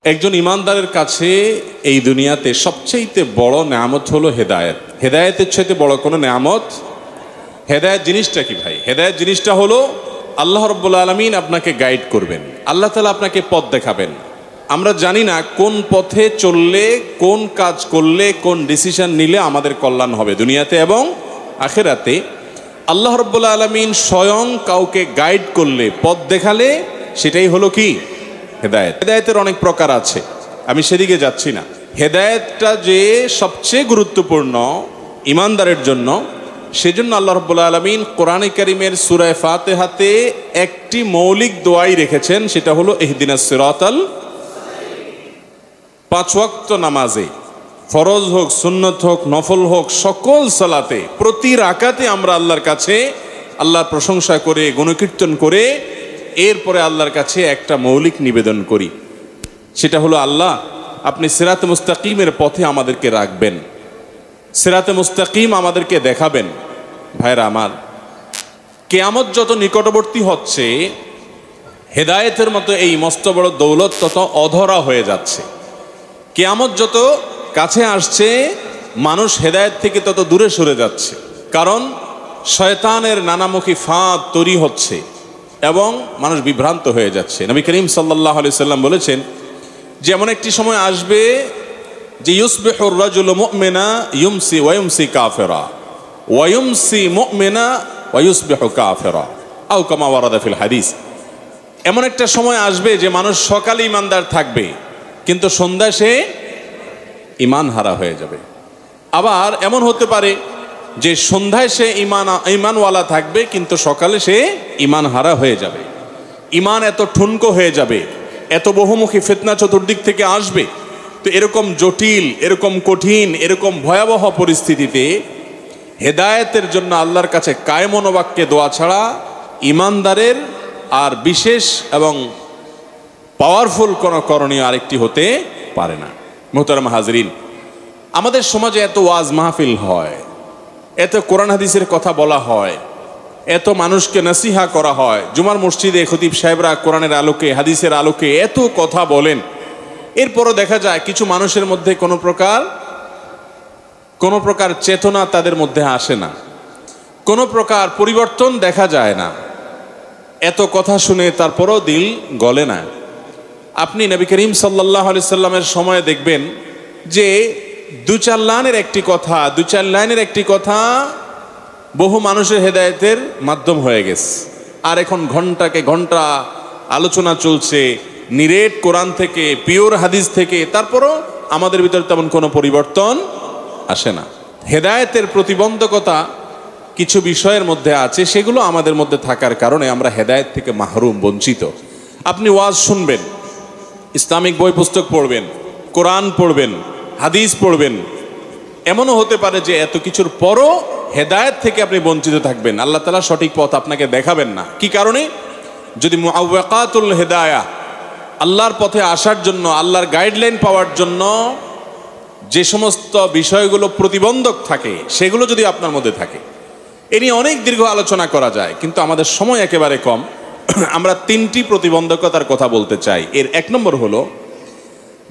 একজন ইমানদারের কাছে এই দুনিয়াতে সবচেয়ে বড় নেয়ামত হলো হেদায়েত। হেদায়েতের চাইতে বড় কোনো নেয়ামত। হেদায়েত জিনিসটা কি ভাই? হেদায়েত জিনিসটা হলো আল্লাহ রাব্বুল আলামিন আপনাকে গাইড করবেন, আল্লাহ তাআলা আপনাকে পথ দেখাবেন। আমরা জানি না কোন পথে চললে, কোন কাজ করলে, কোন ডিসিশন নিলে আমাদের কল্যাণ হবে দুনিয়াতে এবং আখিরাতে। আল্লাহ রাব্বুল আলামিন স্বয়ং কাউকে গাইড করলে, পথ দেখালে, সেটাই হলো কি হেদায়েত। হেদায়েতের অনেক প্রকার আছে, আমি সেদিকে যাচ্ছি না। হেদায়েতটা যে সবচেয়ে গুরুত্বপূর্ণ ইমানদারের জন্য, সেজন্য আল্লাহ রাব্বুল আলামিন কোরআনে কারীমের সূরা ফাতিহাতে একটি মৌলিক দোয়াই রেখেছেন, সেটা হলো ইহদিনাস সিরাতাল। 5 ওয়াক্ত নামাজে, ফরজ হোক, সুন্নত হোক, নফল হোক, সকল সালাতে, প্রতি রাকাতে আমরা আল্লাহর কাছে আল্লাহর প্রশংসা করে, গুণকীর্তন করে, এরপরে আল্লাহর কাছে একটা মৌলিক নিবেদন করি, সেটা হলো আল্লাহ আপনি সিরাতে মুস্তাকিমের পথে আমাদেরকে রাখবেন, সিরাতে মুস্তাকিম আমাদেরকে দেখাবেন। ভাইরা আমার, কিয়ামত যত নিকটবর্তী হচ্ছে, হেদায়েতের মতো এই মস্ত বড় দৌলত তত অধরা হয়ে যাচ্ছে। কিয়ামত যত কাছে আসছে, মানুষ হেদায়েত থেকে তত দূরে সরে যাচ্ছে, কারণ শয়তানের নানামুখী ফাঁদ তৈরি হচ্ছে এবং মানুষ বিভ্রান্ত হয়ে যাচ্ছে। নবী করিম সাল্লাল্লাহু আলাইহি সাল্লাম বলেছেন যে এমন একটি সময় আসবে যে ইউসবিহুর রাজুলু মুমিনা ইউমসি ওয়া ইউমসি কাফিরা ওয়া ইউমসি মুমিনা ওয়া ইউসবিহু কাফিরা আও কামা ওয়ারাদা ফিল হাদিস। এমন একটা সময় আসবে যে মানুষ সকালে ইমানদার থাকবে, কিন্তু সন্ধ্যায় সে ঈমান হারা হয়ে যাবে। আবার এমন হতে পারে যে সন্ধ্যায় সে ঈমানওয়ালা থাকবে, কিন্তু সকালে সে ঈমান হারা হয়ে যাবে। ঈমান এত ঠুনকো হয়ে যাবে, এত বহুমুখী ফিতনা চতুর্দিক থেকে আসবে। তো এরকম জটিল, এরকম কঠিন, এরকম ভয়াবহ পরিস্থিতিতে হেদায়েতের জন্য আল্লাহর কাছে কায়মনোবাক্যে দোয়া ছাড়া ঈমানদারের আর বিশেষ এবং পাওয়ারফুল কোনো করণীয় আরেকটি হতে পারে না। মুহতারাম হাজরিন, আমাদের সমাজে এত ওয়াজ মাহফিল হয়, এত কোরআন হাদিসের কথা বলা হয়, এত মানুষকে নসিহা করা হয়, জুমার মসজিদে খতিব সাহেবরা কোরআনের আলোকে, হাদিসের আলোকে এত কথা বলেন, এরপরও দেখা যায় কিছু মানুষের মধ্যে কোনো প্রকার চেতনা তাদের মধ্যে আসে না, কোনো প্রকার পরিবর্তন দেখা যায় না। এত কথা শুনে তারপরও দিল গলে না। আপনি নবী করিম সাল্লাল্লাহু আলাইহি সাল্লামের সময়ে দেখবেন যে 2-4 লাইনের একটি কথা বহু মানুষের হেদায়েতের মাধ্যম হয়ে গেছে। আর এখন ঘন্টাকে ঘন্টা আলোচনা চলছে নিরেট কোরআন থেকে, পিওর হাদিস থেকে, তারপরও আমাদের ভিতরে তেমন কোনো পরিবর্তন আসে না। হেদায়েতের প্রতিবন্ধকতা কিছু বিষয়ের মধ্যে আছে, সেগুলো আমাদের মধ্যে থাকার কারণে আমরা হেদায়েত থেকে মাহরুম, বঞ্চিত। আপনি ওয়াজ শুনবেন, ইসলামিক বই পুস্তক পড়বেন, কোরআন পড়বেন, হাদিস পড়বেন, এমনও হতে পারে যে এত কিছুর পরও হেদায়েত থেকে আপনি বঞ্চিত থাকবেন, আল্লাহ তাআলা সঠিক পথ আপনাকে দেখাবেন না। কি কারণে? যদি মুআওয়াকাতুল হেদায়া, আল্লাহর পথে আসার জন্য, আল্লাহর গাইডলাইন পাওয়ার জন্য যে সমস্ত বিষয়গুলো প্রতিবন্ধক থাকে, সেগুলো যদি আপনার মধ্যে থাকে। এ নিয়ে অনেক দীর্ঘ আলোচনা করা যায়, কিন্তু আমাদের সময় একেবারে কম। আমরা 3টি প্রতিবন্ধকতার কথা বলতে চাই। এর 1 নম্বর হলো,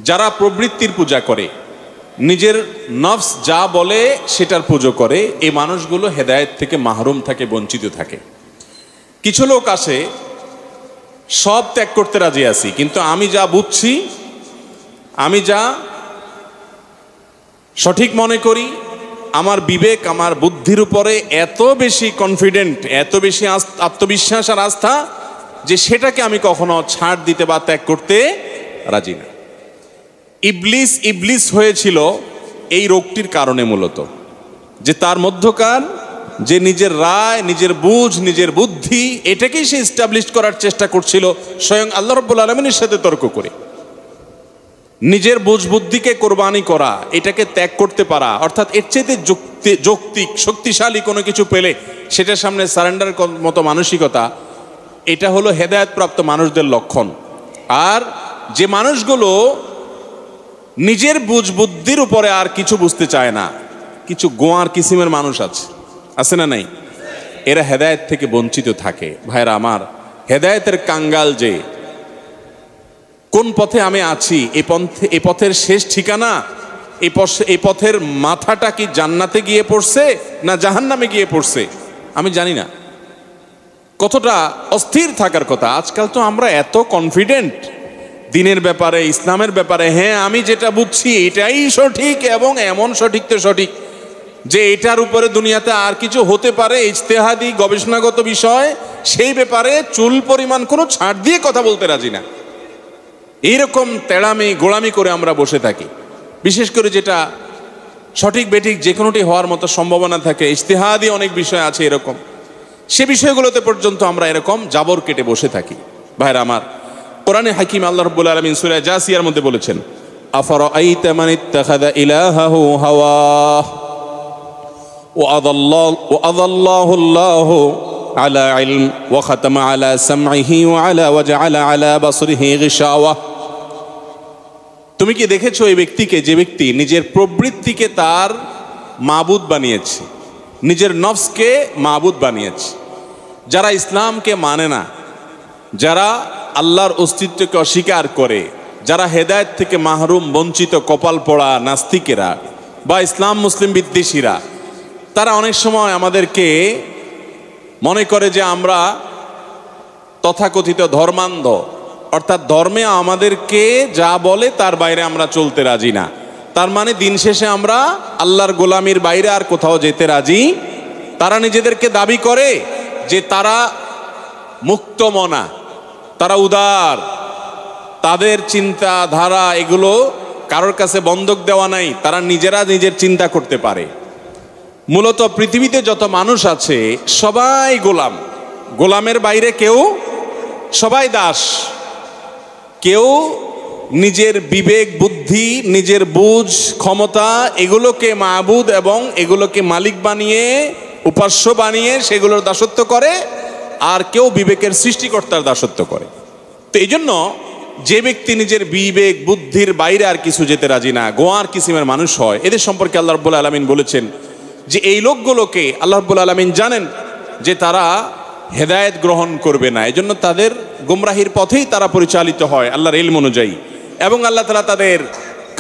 যারা প্রবৃত্তির পূজা করে, নিজের নফস যা বলে সেটার পুজো করে, এই মানুষগুলো হেদায়েত থেকে মাহরুম থাকে, বঞ্চিত থাকে। কিছু লোক আসে, সব ত্যাগ করতে রাজি আছি, কিন্তু আমি যা বুঝছি, আমি যা সঠিক মনে করি, আমার বিবেক, আমার বুদ্ধির উপরে এত বেশি কনফিডেন্ট, এত বেশি আত্মবিশ্বাস আর আস্থা যে সেটাকে আমি কখনো ছাড় দিতে বা ত্যাগ করতে রাজি না। ইবলিস হয়েছিল এই রোগটির কারণে, মূলত যে তার মধ্যকার যে নিজের রায়, নিজের বুঝ, নিজের বুদ্ধি, এটাকেই সে এস্টাবলিশ করার চেষ্টা করছিল স্বয়ং আল্লাহ রাব্বুল আলামিনের সাথে তর্ক করে। নিজের বুঝ বুদ্ধিকে কোরবানি করা, এটাকে ত্যাগ করতে পারা, অর্থাৎ এর চাইতে যৌক্তিক শক্তিশালী কোনো কিছু পেলে সেটার সামনে সারেন্ডার মতো মানসিকতা, এটা হলো হেদায়েতপ্রাপ্ত মানুষদের লক্ষণ। আর যে মানুষগুলো নিজের বুঝ বুদ্ধির উপরে আর কিছু বুঝতে চায় না, কিছু গোয়ার কিসিমের মানুষ আছে না নাই? এরা হেদায়েত থেকে বঞ্চিত থাকে। ভাইরা আমার, হেদায়েতের কাঙ্গাল যে কোন পথে আমি আছি, এই পথের শেষ ঠিকানা, এই পথের মাথাটা কি জান্নাতে গিয়ে পড়ছে না জাহান্নামে গিয়ে পড়ছে আমি জানি না। কতটা অস্থির থাকার কথা। আজকাল তো আমরা এত কনফিডেন্ট দিনের ব্যাপারে, ইসলামের ব্যাপারে, হ্যাঁ আমি যেটা বুঝছি এটাই সঠিক এবং এমন সঠিক তো সঠিক যে এটার উপরে দুনিয়াতে আর কিছু হতে পারে ইজতেহাদি গবেষণাগত বিষয়, সেই ব্যাপারে চুল পরিমাণ কোনো ছাড় দিয়ে কথা বলতে রাজি না। এইরকম তেড়ামি গোড়ামি করে আমরা বসে থাকি। বিশেষ করে যেটা সঠিক বেঠিক যে কোনোটি হওয়ার মতো সম্ভাবনা থাকে, ইজতেহাদি অনেক বিষয় আছে এরকম, সে বিষয়গুলোতে পর্যন্ত আমরা এরকম জাবর কেটে বসে থাকি। ভাইরা আমার, কোরআনে হাকিম আল্লাহ রাব্বুল আলামিন সূরা জাসিয়ার মধ্যে বলেছেন, আফারাআইতা মান ইত্তাখাযা ইলাহাহু হাওয়াহ ওয়া আযাল্লাহু আল্লাহু আলা ইলম ওয়া খাতামা আলা সামঈহি ওয়া জাআলা আলা বাসরিহি গিশাওয়া। তুমি কি দেখেছো এই ব্যক্তিকে, যে ব্যক্তি নিজের প্রবৃত্তিকে তার মাবুদ বানিয়েছে, নিজের নফসকে মাবুদ বানিয়েছে। যারা ইসলামকে মানে না, যারা আল্লাহর অস্তিত্বকে অস্বীকার করে, যারা হেদায়েত থেকে মাহরুম বঞ্চিত কপাল পোড়া নাস্তিকেরা বা ইসলাম মুসলিম বিদ্বেষীরা, তারা অনেক সময় আমাদেরকে মনে করে যে আমরা তথাকথিত ধর্মান্ধ, অর্থাৎ ধর্মে আমাদেরকে যা বলে তার বাইরে আমরা চলতে রাজি না। তার মানে দিন শেষে আমরা আল্লাহর গোলামির বাইরে আর কোথাও যেতে রাজি। তারা নিজেদেরকে দাবি করে যে তারা মুক্তমনা, তারা উদার, তাদের চিন্তা ধারা এগুলো কারোর কাছে বন্ধক দেওয়া নাই, তারা নিজেরা নিজের চিন্তা করতে পারে। মূলত পৃথিবীতে যত মানুষ আছে সবাই গোলাম, গোলামের বাইরে কেউ, সবাই দাস। কেউ নিজের বিবেক বুদ্ধি, নিজের বুঝ ক্ষমতা এগুলোকে মাবুদ এবং এগুলোকে মালিক বানিয়ে, উপাস্য বানিয়ে সেগুলোর দাসত্ব করে, আর কেউ বিবেকের সৃষ্টিকর্তার দাসত্ব করে। তো এই জন্য যে ব্যক্তি নিজের বিবেক বুদ্ধির বাইরে আর কিছু যেতে রাজি না, গোয়ার কিসিমের মানুষ হয়, এদের সম্পর্কে আল্লাহ রাব্বুল আলামিন বলেছেন যে এই লোকগুলোকে আল্লাহ রাব্বুল আলামিন জানেন যে তারা হেদায়েত গ্রহণ করবে না, এজন্য তাদের গুমরাহির পথেই তারা পরিচালিত হয় আল্লাহর ইলম অনুযায়ী। এবং আল্লাহ তাআলা তাদের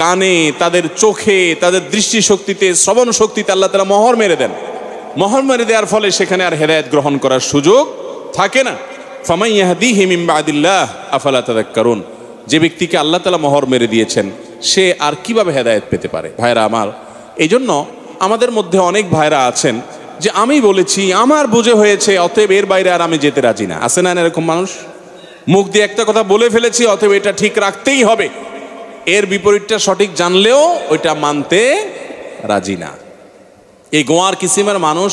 কানে, তাদের চোখে, তাদের দৃষ্টি শক্তিতে, শ্রবণ শক্তিতে আল্লাহ তাআলা মোহর মেরে দেন। মোহর মেরে দেওয়ার ফলে সেখানে আর হেদায়েত গ্রহণ করার সুযোগ থাকে না। ফামান ইয়াহদিহি মিন বাদিল্লাহ আফালা তাযাক্কারুন। যে ব্যক্তিকে আল্লাহ তাআলা মোহর মেরে দিয়েছেন সে আর কিভাবে হেদায়েত পেতে পারে? ভাইরা আমার, এই জন্য আমাদের মধ্যে অনেক ভাইরা আছেন যে আমি বলেছি, আমার বুঝে হয়েছে, অতএব এর বাইরে আর আমি যেতে রাজি না। আছে না এরকম মানুষ? মুখ দিয়ে একটা কথা বলে ফেলেছি, অতএব এটা ঠিক রাখতেই হবে, এর বিপরীতটা সঠিক জানলেও ওইটা মানতে রাজি না। এই গোয়ার কিসিমের মানুষ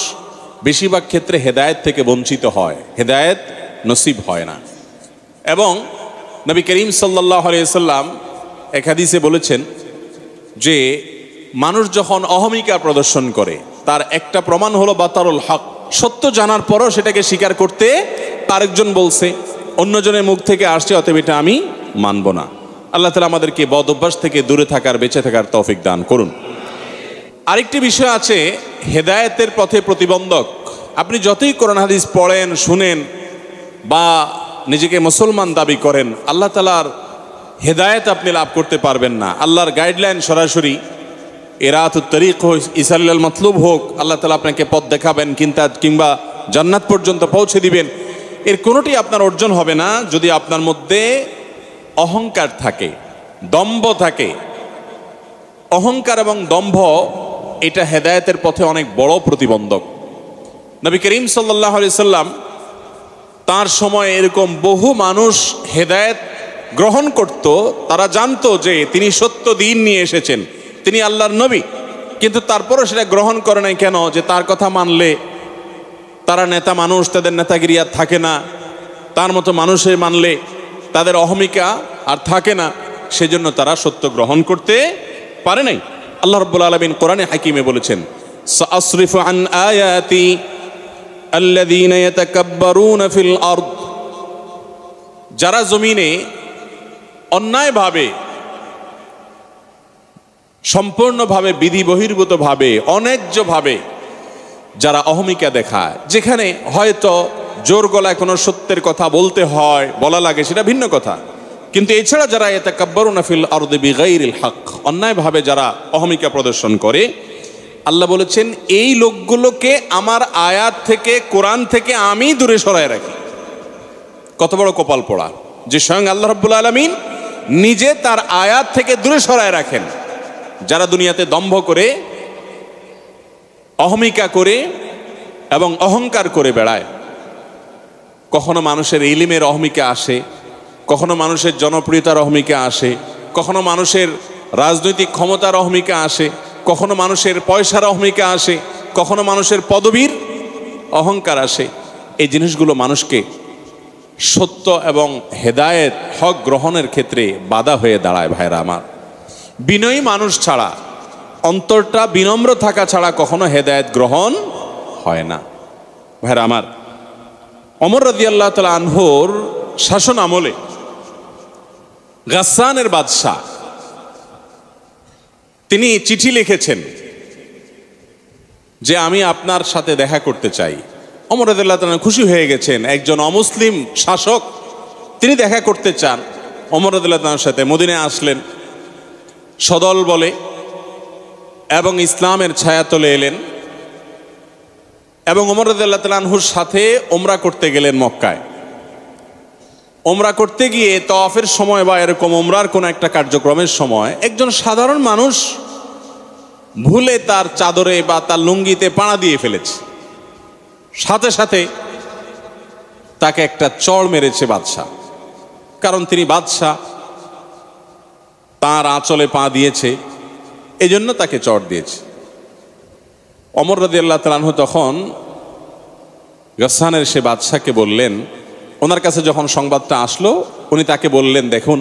বেশিরভাগ ক্ষেত্রে হেদায়েত থেকে বঞ্চিত হয়, হেদায়েত নসিব হয় না। এবং নবী করিম সাল্লাল্লাহু আলাইহি ওয়াসাল্লাম এক হাদিসে বলেছেন যে মানুষ যখন অহমিকা প্রদর্শন করে তার একটা প্রমাণ হলো বাতারুল হক, সত্য জানার পরও সেটাকে স্বীকার করতে আরেকজন বলছে, অন্যজনের মুখ থেকে আসছে, অতএব এটা আমি মানব না। আল্লাহ তাআলা আমাদেরকে বদ অভ্যাস থেকে দূরে থাকার, বেঁচে থাকার তৌফিক দান করুন। আরেকটি বিষয় আছে হেদায়েতের পথে প্রতিবন্ধক। আপনি যতই কোরআন হাদিস পড়েন, শুনেন বা নিজেকে মুসলমান দাবি করেন, আল্লাহ তাআলার হেদায়েত আপনি লাভ করতে পারবেন না। আল্লাহর গাইডলাইন সরাসরি ইরাতুত তরিক হোক, ইসাল্লাল মতলুব হোক, আল্লাহ তাআলা আপনাকে পথ দেখাবেন কিংবা জান্নাত পর্যন্ত পৌঁছে দিবেন, এর কোনোটি আপনার অর্জন হবে না যদি আপনার মধ্যে অহংকার থাকে, দম্ভ থাকে। অহংকার এবং দম্ভ এটা হেদায়েতের পথে অনেক বড় প্রতিবন্ধক। নবী করিম সাল্লাল্লাহু আলাইহি সাল্লাম তার সময় এরকম বহু মানুষ হেদায়েত গ্রহণ করত, তারা জানতো যে তিনি সত্য দিন নিয়ে এসেছেন, তিনি আল্লাহর নবী, কিন্তু তারপরও সেটা গ্রহণ করে নাই। কেন? যে তার কথা মানলে তারা নেতা মানুষ, তাদের নেতাগিরি আর থাকে না, তার মতো মানুষের মানলে তাদের অহমিকা আর থাকে না, সেজন্য তারা সত্য গ্রহণ করতে পারে নাই। আল্লাহ রাব্বুল আলামিন কোরআনে হাকিমে বলেছেন, সাআসরিফু আন আয়াতি আল্লাযীনা ইয়াতাকাব্বারুনা ফিল আরদ। যারা জমিনে অন্যায়ভাবে, সম্পূর্ণভাবে বিধি বহির্ভূতভাবে, অন্যায্যভাবে যারা অহমিকা দেখায়, যেখানে হয়তো জোর গলায় কোনো সত্যের কথা বলতে হয়, বলা লাগে, সেটা ভিন্ন কথা, কিন্তু এছাড়া যারা ইয়াতাকাব্বারুনা ফিল আরদি বিগাইরিল হক, অন্যায়ভাবে যারা অহমিকা প্রদর্শন করে, আল্লাহ বলেছেন এই লোকগুলোকে আমার আয়াত থেকে, কোরআন থেকে আমি দূরে সরায় রাখি। কত বড় কপাল পোড়া যে স্বয়ং আল্লাহ রাব্বুল আলামিন নিজে তার আয়াত থেকে দূরে সরায় রাখেন। যারা দুনিয়াতে দম্ভ করে, অহমিকা করে এবং অহংকার করে বেড়ায়, কখনো মানুষের ইলমের অহমিকা আসে, কখনো মানুষের জনপ্রিয়তার অহমিকা আসে, কখনো মানুষের রাজনৈতিক ক্ষমতার অহমিকা আসে, কখনো মানুষের পয়সার অহমিকা আসে, কখনো মানুষের পদবীর অহংকার আসে। এই জিনিসগুলো মানুষকে সত্য এবং হেদায়েত, হক গ্রহণের ক্ষেত্রে বাধা হয়ে দাঁড়ায়। ভাইরা আমার, বিনয়ী মানুষ ছাড়া, অন্তরটা বিনম্র থাকা ছাড়া কখনো হেদায়েত গ্রহণ হয় না। ভাইরা আমার, ওমর রাদিয়াল্লাহু তাআলা আনহুর শাসন আমলে গাসসানের বাদশাহ তিনি চিঠি লিখেছেন যে আমি আপনার সাথে দেখা করতে চাই। ওমর রাদিয়াল্লাহু তাআলা খুশি হয়ে গেছেন, একজন অমুসলিম শাসক তিনি দেখা করতে চান। ওমর রাদিয়াল্লাহু তাআলার সাথে মদিনায় আসলেন সদল বলে এবং ইসলামের ছায়াতলে এলেন এবং ওমর রাদিয়াল্লাহু তাআলা আনহুর সাথে ওমরা করতে গেলেন মক্কায়। ওমরা করতে গিয়ে তাওয়াফের সময় বা এরকম ওমরার কোনো একটা কার্যক্রমের সময় একজন সাধারণ মানুষ ভুলে তার চাদরে বা তার লুঙ্গিতে পাড়া দিয়ে ফেলেছে। সাথে সাথে তাকে একটা চড় মেরেছে বাদশাহ, কারণ তিনি বাদশাহ, তার আঁচলে পা দিয়েছে, এজন্য তাকে চড় দিয়েছে। ওমর রাদিয়াল্লাহু তাআলা আনহু তখন গাসসানের সে বাদশাকে বললেন, ওনার কাছে যখন সংবাদটা আসলো উনি তাকে বললেন, দেখুন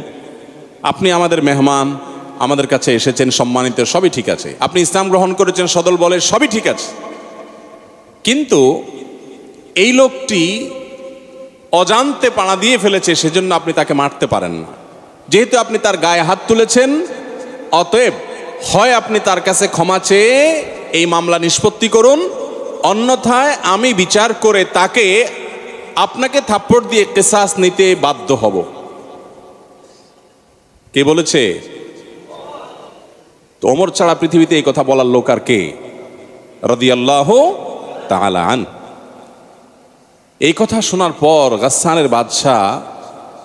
আপনি আমাদের মেহমান, আমাদের কাছে এসেছেন সম্মানিত, সবই ঠিক আছে, আপনি ইসলাম গ্রহণ করেছেন সদল বলে, সবই ঠিক আছে, কিন্তু এই লোকটি অজান্তে পাড়া দিয়ে ফেলেছে, সেজন্য আপনি তাকে মারতে পারেন না। যেহেতু আপনি তার গায়ে হাত তুলেছেন, অতএব হয় আপনি তার কাছে ক্ষমা চেয়ে এই মামলা নিষ্পত্তি করুন, অন্যথায় আমি বিচার করে তাকে আপনাকে থাপ্পড় দিয়ে কিসাস নিতে বাধ্য হব। কে বলেছে? তো ওমর ছাড়া পৃথিবীতে এই কথা বলার লোক আর কে? রাদিয়াল্লাহু তাআলা আন। এই কথা শোনার পর গাসসানের বাদশাহ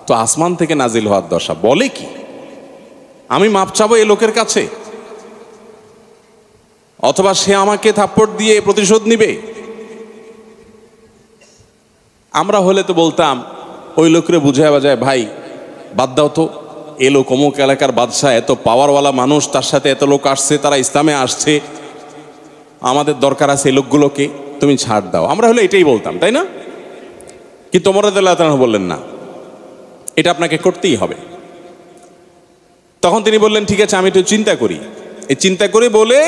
তো আসমান থেকে নাজিল হওয়ার দশা, বলে কি আমি মাপ চাবো এই লোকের কাছে, অথবা সে আমাকে থাপ্পড় দিয়ে প্রতিশোধ নিবে? আমরা হলে তো বলতাম ওই লোকরে বুঝায় বাজায়, ভাই বাদ দাও তো, এ লোক অমুক এলাকার বাদশাহ, এত পাওয়ারওয়ালা মানুষ, তার সাথে এত লোক আসছে, তারা ইসলামে আসছে, আমাদের দরকার আছে এই লোকগুলোকে, তুমি ছাড় দাও। আমরা হলে এটাই বলতাম, তাই না? কিন্তু ওমর রাদিয়াল্লাহু তাআলা বললেন না, এটা আপনাকে করতেই হবে। তখন তিনি বললেন, ঠিক আছে আমি একটু চিন্তা করি। এই চিন্তা করে বলে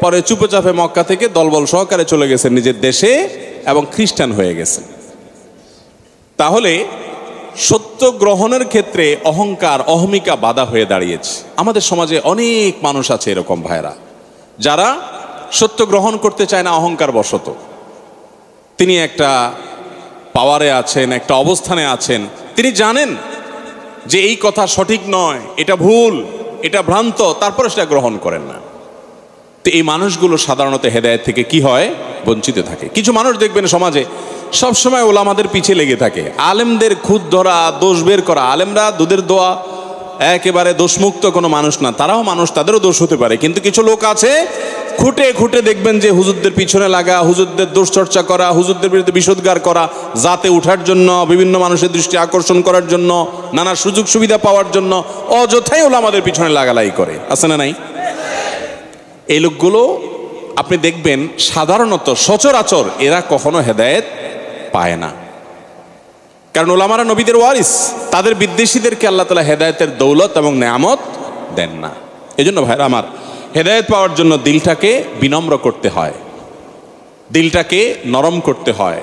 পরে চুপচাপে মক্কা থেকে দলবল সহকারে চলে গেছেন নিজের দেশে এবং খ্রিস্টান হয়ে গেছেন। তাহলে সত্য গ্রহণের ক্ষেত্রে অহংকার, অহমিকা বাধা হয়ে দাঁড়িয়েছে। আমাদের সমাজে অনেক মানুষ আছে এরকম ভাইরা, যারা সত্য গ্রহণ করতে চায় না অহংকার বশত। তিনি একটা পাওয়ারে আছেন, একটা অবস্থানে আছেন, তিনি জানেন যে এই কথা সঠিক নয়, এটা ভুল, এটা ভ্রান্ত, তারপরে সেটা গ্রহণ করেন না। তো এই মানুষগুলো সাধারণত হেদায়েত থেকে কি হয়? বঞ্চিত থাকে। কিছু মানুষ দেখবেন সমাজে সবসময় ওলামাদের পিছে লেগে থাকে, আলেমদের খুদ ধরা, দোষ বের করা। আলেমরা দুধের দোয়া, একেবারে দোষমুক্ত কোনো মানুষ না, তারাও মানুষ, তাদেরও দোষ হতে পারে। কিন্তু কিছু লোক আছে খুঁটে খুঁটে দেখবেন যে হুজুরদের পিছনে লাগা, হুজুরদের দোষ চর্চা করা, হুজুরদের বিরুদ্ধে বিষোদ্গার করা, জাতে উঠার জন্য, বিভিন্ন মানুষের দৃষ্টি আকর্ষণ করার জন্য, নানা সুযোগ সুবিধা পাওয়ার জন্য অযথাই ওলামাদের পিছনে লাগালাই করে, আছে না নাই? এই লোকগুলো আপনি দেখবেন সাধারণত সচরাচর এরা কখনো হেদায়েত পায় না, কারণ ওলামারা নবীদের ওয়ারিস, তাদের বিদ্বেষীদেরকে আল্লাহ তাআলা হেদায়েতের দৌলত এবং নেয়ামত দেন না। এজন্য ভাইরা আমার, হেদায়েত পাওয়ার জন্য দিলটাকে বিনম্র করতে হয়, দিলটাকে নরম করতে হয়,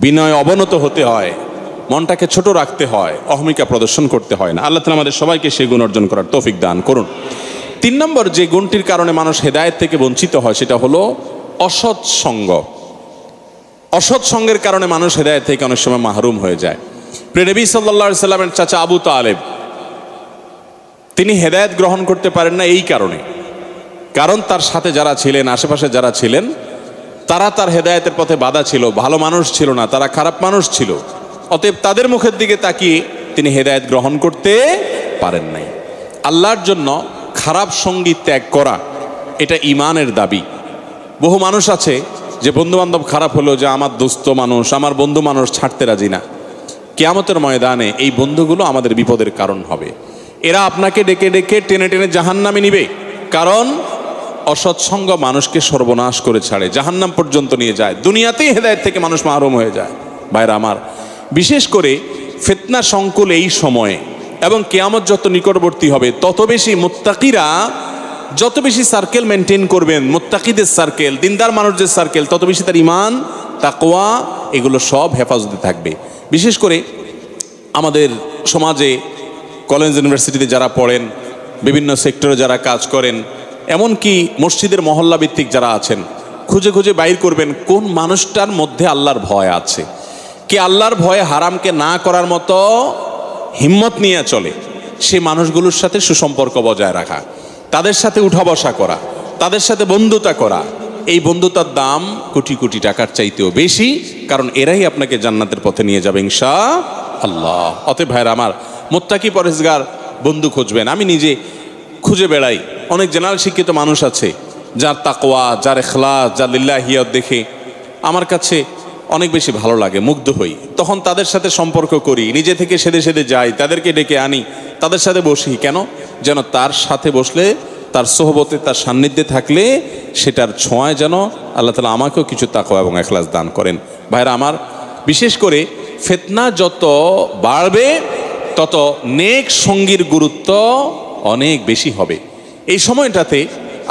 বিনয় অবনত হতে হয়, মনটাকে ছোট রাখতে হয়, অহমিকা প্রদর্শন করতে হয় না। আল্লাহ তাআলা আমাদের সবাইকে সেই গুণ অর্জন করার তৌফিক দান করুন। 3 নম্বর যে গুণটির কারণে মানুষ হেদায়েত থেকে বঞ্চিত হয় সেটা হলো অসৎ সঙ্গ। অসৎ সঙ্গের কারণে মানুষ হেদায়েত থেকে অনেক সময় মাহরুম হয়ে যায়। প্রিয় নবী সাল্লাল্লাহু আলাইহি সাল্লামের চাচা আবু তালেব তিনি হেদায়েত গ্রহণ করতে পারেন না এই কারণে, কারণ তার সাথে যারা ছিলেন, আশেপাশে যারা ছিলেন, তারা তার হেদায়েতের পথে বাধা ছিল, ভালো মানুষ ছিল না, তারা খারাপ মানুষ ছিল। অতএব তাদের মুখের দিকে তাকিয়ে তিনি হেদায়েত গ্রহণ করতে পারেন নাই। আল্লাহর জন্য খারাপ সঙ্গী ত্যাগ করা এটা ঈমানের দাবি। বহু মানুষ আছে যে বন্ধু বান্ধব খারাপ হলো, যে আমার দোস্ত মানুষ, আমার বন্ধু মানুষ, ছাড়তে রাজি না। কিয়ামতের ময়দানে এই বন্ধুগুলো আমাদের বিপদের কারণ হবে। এরা আপনাকে ডেকে ডেকে টেনে টেনে জাহান্নামে নিবে, কারণ অসৎসঙ্গ মানুষকে সর্বনাশ করে ছাড়ে, জাহান্নাম পর্যন্ত নিয়ে যায়, দুনিয়াতেই হেদায়েত থেকে মানুষ মাহরুম হয়ে যায়। ভাইরা আমার, বিশেষ করে ফিতনা সংকুল এই সময়ে এবং কিয়ামত যত নিকটবর্তী হবে তত বেশি মুত্তাকিরা যত বেশি সার্কেল মেনটেন করবেন, মুত্তাকিদের সার্কেল, দিনদার মানুষদের সার্কেল, তত বেশি তার ঈমান, তাকওয়া এগুলো সব হেফাজতে থাকবে। বিশেষ করে আমাদের সমাজে কলেজ ইউনিভার্সিটিতে যারা পড়েন, বিভিন্ন সেক্টরে যারা কাজ করেন, এমনকি মসজিদের মহল্লা ভিত্তিক যারা আছেন, খুঁজে খুঁজে বাইর করবেন কোন মানুষটার মধ্যে আল্লাহর ভয় আছে, কি আল্লাহর ভয়ে হারামকে না করার মতো হিম্মত নিয়ে চলে। সেই মানুষগুলোর সাথে সুসম্পর্ক বজায় রাখা, তাদের সাথে উঠা বসা করা, তাদের সাথে বন্ধুতা করা, এই বন্ধুতার দাম কোটি কোটি টাকার চাইতেও বেশি, কারণ এরাই আপনাকে জান্নাতের পথে নিয়ে যাবে ইনশাআল্লাহ। অতএব ভাইরা আমার, মুত্তাকি পরেজগার বন্ধু খুঁজবেন। আমি নিজে খুঁজে বেড়াই, অনেক জেনারেল শিক্ষিত মানুষ আছে যার তাকওয়া, যার ইখলাস, যার লিল্লাহিয়ত দেখে আমার কাছে অনেক বেশি ভালো লাগে, মুগ্ধ হই। তখন তাদের সাথে সম্পর্ক করি, নিজে থেকে সেদে সেদে যাই, তাদেরকে ডেকে আনি, তাদের সাথে বসি। কেন? যেন তার সাথে বসলে, তার সোহবতে, তার সান্নিধ্যে থাকলে সেটার ছোঁয়ায় যেন আল্লাহ তাআলা আমাকেও কিছু তাকওয়া এবং ইখলাস দান করেন। ভাইরা আমার, বিশেষ করে ফিতনা যত বাড়বে তত নেক সঙ্গীর গুরুত্ব অনেক বেশি হবে। এই সময়টাতে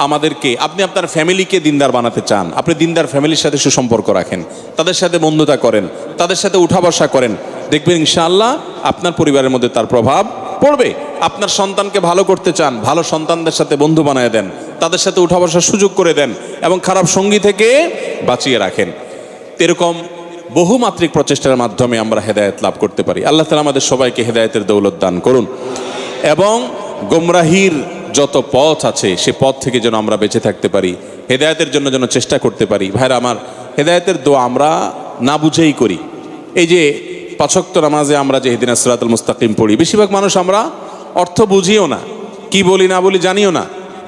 আমাদেরকে, আপনি আপনার ফ্যামিলিকে দিনদার বানাতে চান, আপনি দিনদার ফ্যামিলির সাথে সুসম্পর্ক রাখেন, তাদের সাথে বন্ধুতা করেন, তাদের সাথে উঠা বসা করেন, দেখবেন ইনশাআল্লাহ আপনার পরিবারের মধ্যে তার প্রভাব পড়বে। আপনার সন্তানকে ভালো করতে চান, ভালো সন্তানদের সাথে বন্ধু বানায় দেন, তাদের সাথে উঠা বসার সুযোগ করে দেন এবং খারাপ সঙ্গী থেকে বাঁচিয়ে রাখেন। এরকম বহুমাত্রিক প্রচেষ্টার মাধ্যমে আমরা হেদায়েত লাভ করতে পারি। আল্লাহ তাআলা আমাদের সবাইকে হেদায়েতের দৌলত দান করুন এবং গোমরাহির যত পথ আছে সে পথ থেকে যেন আমরা বেঁচে থাকতে পারি, হেদায়েতের জন্য যেন চেষ্টা করতে পারি। ভাইরা আমার, হেদায়েতের দোয়া আমরা না বুঝেই করি। এই যে 5 ওয়াক্ত নামাজে আমরা যে ইহদিনাস সিরাতাল মুস্তাকিম পড়ি, বেশিরভাগ মানুষ আমরা অর্থ বুঝিও না, কি বলি না বলি জানিও না,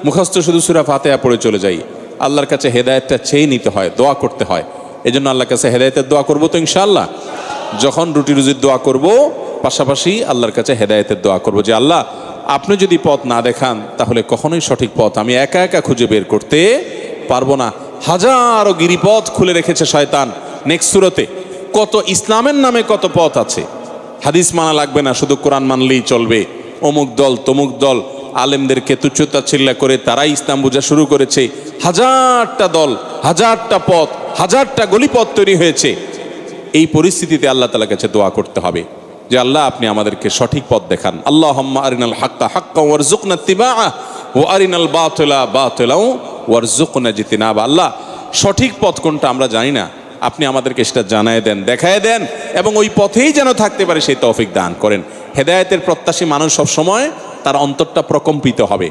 মুখস্থ শুধু সূরা ফাতিহা পড়ে চলে যাই। আল্লাহর কাছে হেদায়েতটা চেয়ে নিতে হয়, দোয়া করতে হয়। এই জন্য আল্লাহর কাছে হেদায়েতের দোয়া করবো তো ইনশাআল্লাহ। যখন রুটি রুজির দোয়া করব, পাশাপাশি আল্লাহর কাছে হেদায়েতের দোয়া করব যে আল্লাহ, আপনি যদি পথ না দেখান তাহলে কখনোই সঠিক পথ আমি একা একা খুঁজে বের করতে পারবো না। হাজারো গিরিপথ খুলে রেখেছে শয়তান। নেক্সট সূরাতে কত ইসলামের নামে কত পথ আছে, হাদিস মানা লাগবে না, শুধু কোরআন মানলেই চলবে। অমুক দল তমুক দল, আলেমদেরকে তুচ্ছতাচ্ছিল্য করে তারাই ইসলাম বোঝা শুরু করেছে। হাজারটা দল, হাজারটা পথ, হাজারটা গলিপথ তৈরি হয়েছে। এই পরিস্থিতিতে আল্লাহ তাআলার কাছে দোয়া করতে হবে যে আল্লাহ, আপনি আমাদেরকে সঠিক পথ দেখান। আল্লাহুম্মা আরিনাল হাক্কা হাক্কাও ওয়ারযুকনা ইত্তিবাআহ ওয়া আরিনাল বাতিলা বাতিলাও ওয়ারযুকনা ইজতিনাবা। আল্লাহ, সঠিক পথ কোনটা আমরা জানি না, আপনি আমাদেরকে সেটা জানায় দেন, দেখায় দেন এবং ওই পথেই যেন থাকতে পারে সেই তৌফিক দান করেন। হেদায়েতের প্রত্যাশী মানুষ সব সময় তার অন্তরটা প্রকম্পিত হবে।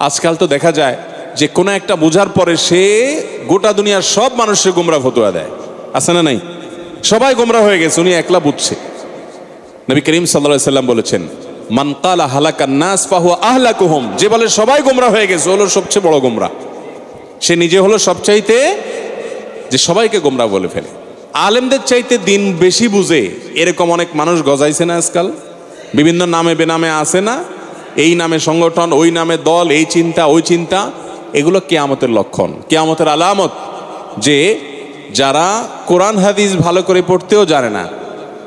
আজকাল তো দেখা যায় যে কোনো একটা বোঝার পরে সে গোটা দুনিয়ার সব মানুষের গোমরা ফতোয়া দেয়, আছে না নাই? সবাই গোমরা হয়ে গেছে, উনি একলা বুঝছে। নবী করিম সাল্লাল্লাহু আলাইহি সাল্লাম বলেছেন, মান ক্বালা হালাকান নাস ফাহুয়া আহলাকুহুম, যে বলে সবাই গোমরা হয়ে গেছে হলো সবচেয়ে বড় গোমরা। সে নিজে হলো সবচাইতে যে সবাইকে গোমরা বলে ফেলে। আলেমদের চাইতে দিন বেশি বুঝে এরকম অনেক মানুষ গজাইছে না আজকাল, বিভিন্ন নামে বেনামে আছে না, এই নামে সংগঠন, ওই নামে দল, এই চিন্তা ওই চিন্তা। এগুলো কিয়ামতের লক্ষণ, কিয়ামতের আলামত, যে যারা কোরআন হাদিস ভালো করে পড়তেও জানে না,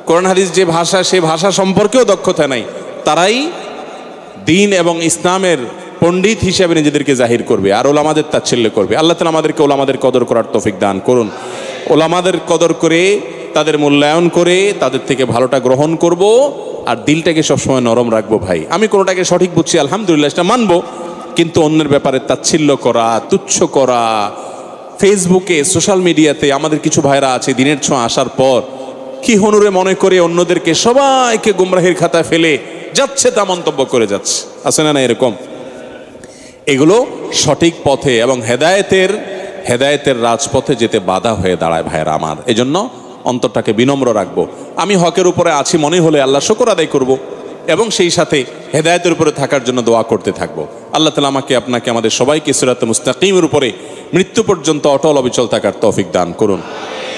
কোরআন হাদিস যে ভাষা সে ভাষা সম্পর্কেও দক্ষতা নাই, তারাই দিন এবং ইসলামের পণ্ডিত হিসেবে নিজেদেরকে জাহির করবে আর ওলামাদের তাচ্ছিল্য করবে। আল্লাহ তাআলা আমাদেরকে ওলামাদের কদর করার তৌফিক দান করুন। ওলামাদের কদর করে, তাদের মূল্যায়ন করে, তাদের থেকে ভালোটা গ্রহণ করব আর দিলটাকে সবসময় নরম রাখবো। ভাই, আমি কোনোটাকে সঠিক বুঝছি আলহামদুলিল্লাহ, সেটা মানবো, কিন্তু অন্যের ব্যাপারে তাচ্ছিল্য করা, তুচ্ছ করা, ফেসবুকে সোশ্যাল মিডিয়াতে আমাদের কিছু ভাইরা আছে দিনের ছোঁয়া আসার পর কি হনুরে মনে করে অন্যদেরকে সবাইকে গুমরাহির খাতায় ফেলে যাচ্ছে তা মন্তব্য করে যাচ্ছে, আছে না না এরকম? এগুলো সঠিক পথে এবং হেদায়েতের রাজপথে যেতে বাধা হয়ে দাঁড়ায় ভাইয়েরা আমার। এজন্য অন্তরটাকে বিনম্র রাখবো। আমি হকের উপরে আছি মনে হলে আল্লাহ শুকর আদায় করব এবং সেই সাথে হেদায়েতের উপরে থাকার জন্য দোয়া করতে থাকবো। আল্লাহ তাআলা আমাকে আপনাকে আমাদের সবাইকে সিরাতে মুস্তাকিমের উপরে মৃত্যু পর্যন্ত অটল অবিচল থাকার তৌফিক দান করুন।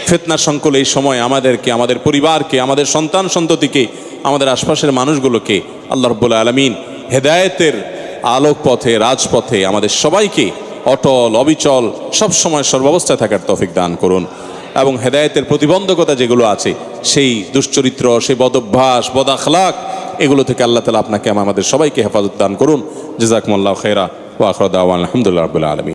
ফিতনার সংকুল এই সময় আমাদেরকে, আমাদের পরিবারকে, আমাদের সন্তান সন্ততিকে, আমাদের আশপাশের মানুষগুলোকে আল্লাহ রাব্বুল আলামিন হেদায়েতের আলোক পথে, রাজপথে আমাদের সবাইকে অটল অবিচল সবসময় সর্বাবস্থায় থাকার তৌফিক দান করুন। এবং হেদায়েতের প্রতিবন্ধকতা যেগুলো আছে, সেই দুশ্চরিত্র, সেই বদঅভ্যাস, বদ আখলাক, এগুলো থেকে আল্লাহ তাআলা আপনাকে আমাদের সবাইকে হেফাজত দান করুন। জাযাকুমুল্লাহু খাইরা ওয়া আখিরু দাওয়ানা আলহামদুলিল্লাহি রাব্বিল আলামিন।